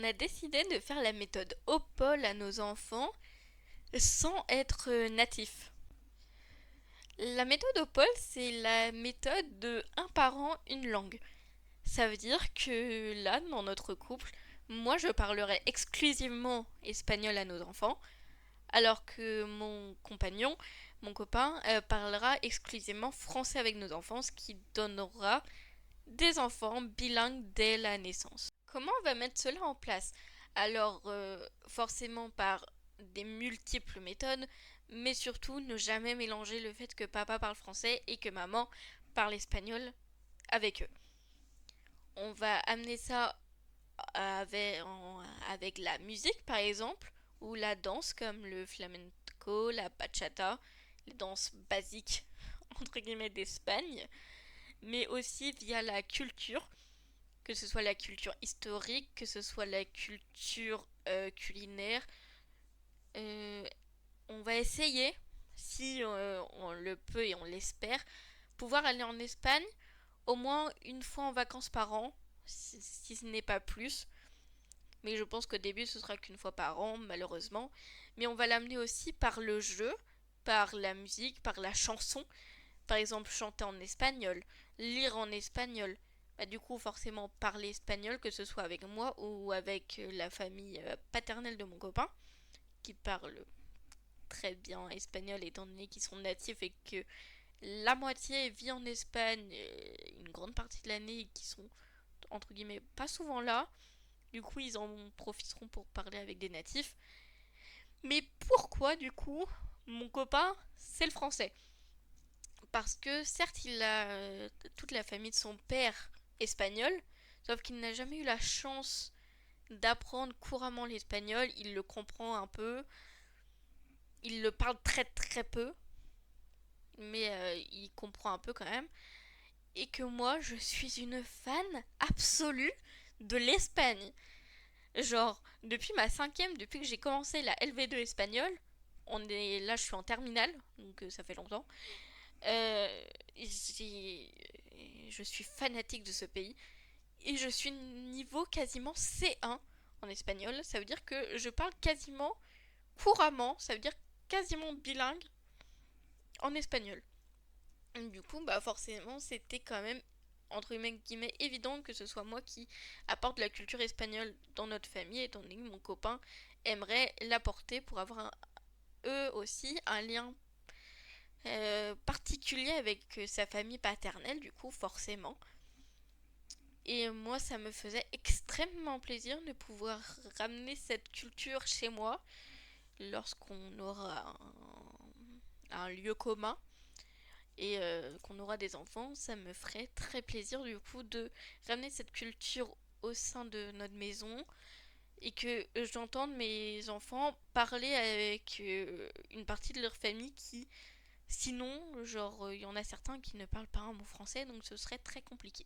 on a décidé de faire la méthode OPOL à nos enfants sans être natif. La méthode OPOL, c'est la méthode de un parent, une langue. Ça veut dire que là, dans notre couple, moi je parlerai exclusivement espagnol à nos enfants, alors que mon compagnon, mon copain, parlera exclusivement français avec nos enfants, ce qui donnera des enfants bilingues dès la naissance. Comment on va mettre cela en place? Alors, forcément par des multiples méthodes, mais surtout ne jamais mélanger le fait que papa parle français et que maman parle espagnol avec eux. On va amener ça avec la musique par exemple, ou la danse comme le flamenco, la bachata, les danses basiques entre guillemets d'Espagne, mais aussi via la culture, que ce soit la culture historique, que ce soit la culture culinaire. Euh, on va essayer, si on le peut et on l'espère, pouvoir aller en Espagne au moins une fois en vacances par an, si ce n'est pas plus. Mais je pense qu'au début ce sera qu'une fois par an, malheureusement. Mais on va l'amener aussi par le jeu, par la musique, par la chanson. Par exemple, chanter en espagnol, lire en espagnol. Bah, du coup, forcément, parler espagnol, que ce soit avec moi ou avec la famille paternelle de mon copain, qui parle très bien espagnol étant donné qu'ils sont natifs et que la moitié vit en Espagne une grande partie de l'année et qui sont entre guillemets pas souvent là. Du coup, ils en profiteront pour parler avec des natifs. Mais pourquoi, du coup, mon copain, c'est le français? Parce que certes, il a toute la famille de son père espagnol, sauf qu'il n'a jamais eu la chance d'apprendre couramment l'espagnol. Il le comprend un peu, il le parle très très peu, mais il comprend un peu quand même. Et que moi, je suis une fan absolue de l'Espagne. Genre, depuis ma cinquième, depuis que j'ai commencé la LV2 espagnol, là, je suis en terminale, donc ça fait longtemps. Euh, je suis fanatique de ce pays et je suis niveau quasiment C1 en espagnol. Ça veut dire que je parle quasiment couramment, ça veut dire quasiment bilingue en espagnol. Du coup, bah forcément, c'était quand même entre guillemets évident que ce soit moi qui apporte la culture espagnole dans notre famille, étant donné que mon copain aimerait l'apporter pour avoir eux aussi un lien particulier avec sa famille paternelle, du coup, forcément. Et moi, ça me faisait extrêmement plaisir de pouvoir ramener cette culture chez moi lorsqu'on aura un lieu commun et qu'on aura des enfants. Ça me ferait très plaisir du coup de ramener cette culture au sein de notre maison et que j'entende mes enfants parler avec une partie de leur famille qui, sinon, genre, il y en a certains qui ne parlent pas un mot français, donc ce serait très compliqué.